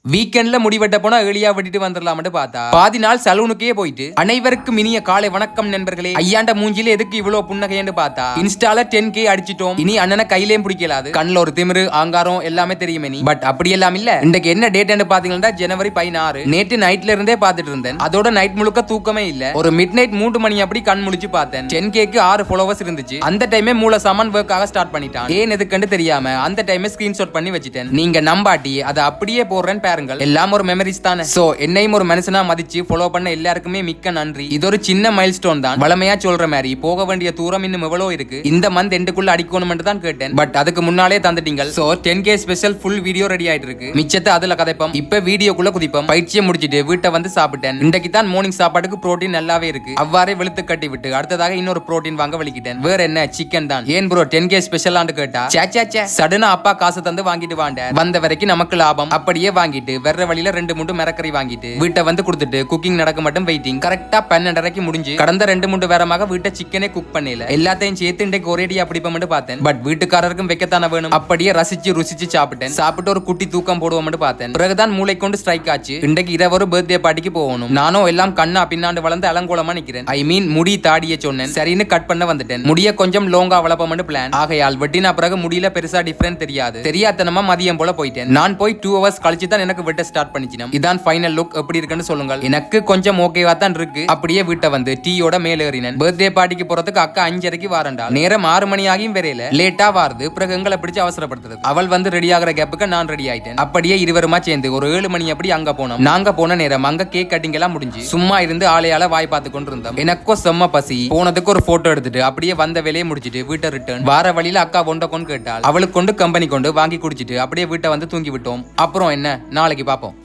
வீக்கெண்ட்ல முடிவெட்ட போனா ஏர்லியா வெட்டிட்டு வந்துடலாம்னு பார்த்தா பாதி நாள் சலூனுக்கே போயிட்டு அனைவருக்கும் இனிய காலை வணக்கம் நண்பர்களே. ஐயாண்ட மூஞ்சில எதுக்கு இவ்வளவு புன்னகைன்னு பார்த்தா இன்ஸ்டால 10K அடிச்சிட்டோம். இனி அண்ணனை கையிலேயும் பிடிக்கலாது. கண்ணுல ஒரு திமிரு ஆங்காரம் எல்லாமே தெரியுமே நீ. பட் அப்படி எல்லாம் இல்ல. இன்றைக்கு என்ன டேட்னு பாத்தீங்கன்னா ஜனவரி 16. நேற்று நைட்ல இருந்தே பாத்துட்டு இருந்தேன். அதோட நைட் முழுக்க தூக்கமே இல்ல. ஒரு மிட் நைட் 3 மணி அப்படி கண் முழிச்சு பார்த்தேன். 10Kக்கு 6 ஃபாலோவர்ஸ் இருந்துச்சு. அந்த டைமே மூல சாமான் ஒர்க்காக ஸ்டார்ட் பண்ணிட்டான். ஏன் எதுக்குன்னு தெரியாம அந்த டைமே ஸ்கிரீன்ஷாட் பண்ணி வச்சிட்டேன். நீங்க நம்பாட்டி அதை அப்படியே போடுறேன் பாருங்கள். எல்லாம் ஒரு மெமரிஸ் தானே. சோ என்னையும் ஒரு மனுஷனா மதிச்சு ஃபாலோ பண்ண எல்லாருக்குமே மிக்க நன்றி. இது ஒரு சின்ன மைல்ஸ்டோன் தான். வளமையா சொல்ற மாதிரி போக வேண்டிய தூரம் இன்னும் எவ்வளவு இருக்கு. இந்த மந்த் எண்டுக்குள்ள அடிக்கணும்னு தான் கேட்டேன். பட் அதுக்கு முன்னாலே தந்துட்டீங்க. So 10K special full video ready ஆயிட்டு இருக்கு. மிச்சத்தை அதுல கதைப்போம். இப்ப வீடியோக்குள்ள குதிப்போம். பயிற்சியை முடிச்சிட்டு வீட்டை வந்து சாப்பிட்டேன். இன்றைக்கு தான் மார்னிங் சாப்பாட்டுக்கு புரோட்டீன் நல்லாவே இருக்கு. அவ்வாறே வெளுத்து கட்டி விட்டு அடுத்ததாக இன்னொரு புரோட்டீன் வாங்க வலிக்கிட்டேன். வேற என்ன சிக்கன் தான். ஏன் ப்ரோ 10K ஸ்பெஷலான்னு கேட்டா சடனா அப்பா காசு தந்து வாங்கிட்டு வாண்ட. வந்த வரைக்கும் நமக்கு லாபம். அப்படியே வாங்கிட்டு வேற வழியில 2 மூண்டு மிரக்கறி வாங்கிட்டு வீட்டை வந்து கொடுத்துட்டு குக்கிங் நடக்க மட்டும் வெயிட்டிங். கரெக்டா 12:30 முடிஞ்சு கடந்த 2 மூண்டு வேறமாக வீட்டை சிக்கனே குக் பண்ணல. எல்லாத்தையும் சேர்த்து இன்றைக்கு ஒரேடியா பிடிப்போம்னு பார்த்தேன். பட் வீட்டுக்காரருக்கும் வைக்கத்தானே வேணும். அப்படியே ரசிச்சு ருசிச்சு சாப்பிட்டேன். சாப்பிட்டு ஒரு குட்டி தூக்கம் போடுவோம்னு பார்த்தேன். பிறகுதான் மூளை கொண்டு ஸ்ட்ரைக் ஆச்சு. இன்றைக்கு இரவு ஒரு பர்த்டே பார்ட்டிக்கு போகணும். நானும் எல்லாம் கண்ணா பின்னாண்டு வளர்ந்து அலங்கோலமா நிக்கிறேன். ஐ மீன் முடி தாடிய சொன்னேன். சரின்னு கட் பண்ண வந்துட்டேன். முடிய கொஞ்சம் லோங்கா வளர்ப்போம்னு பிளான். ஆகையால் வெட்டினா பிறகு முடியல பெருசா டிஃபரண்ட் தெரியாது. தெரியாதனமா மதியம் போல போயிட்டேன். நான் போய் 2 hours கழிச்சு தான் எனக்கு வெட்ட ஸ்டார்ட் பண்ணிச்சினோம். இதான் ஃபைனல் லுக். எப்படி இருக்குன்னு சொல்லுங்க. எனக்கு கொஞ்சம் ஓகேவா தான் இருக்கு. அப்படியே வீட்டை வந்து டீயோட மேல ஏறினேன். பர்த்டே பார்ட்டிக்கு போறதுக்கு அக்கா 5:30 வாரண்டா. நேரம் 6 மணி ஆகியும் வரையில லேட்டா வாருது. பிறகு எங்களை பிடிச்சு அவசரப்படுத்துறது. அவள் வந்து ரெடி ஆகிற கேப்புக்கு நான் ரெடி ஆயிட்டேன். அப்படியே இருவருமா சேர்ந்து ஒரு 7 மணி அப்படி அங்க போனோம். நாங்க போன நேரம் அங்க கேக் கட்டிங் எல்லாம் முடிஞ்சு சும்மா இருந்து ஆளையால வாய் பார்த்து கொண்டு இருந்தோம். எனக்கும் செம்ம பசி. போனதுக்கு ஒரு போட்டோ எடுத்துட்டு அப்படியே வந்த வேலையை முடிச்சிட்டு வீட்டை ரிட்டர்ன். வார வழியில அக்கா ஒண்ட கொண்டு கேட்டாள். அவளுக்கு கொண்டு கம்பெனி கொண்டு வாங்கி குடிச்சிட்டு அப்படியே வீட்டை வந்து தூங்கி விட்டோம். அப்புறம் என்ன நாளைக்கு பாப்போம்.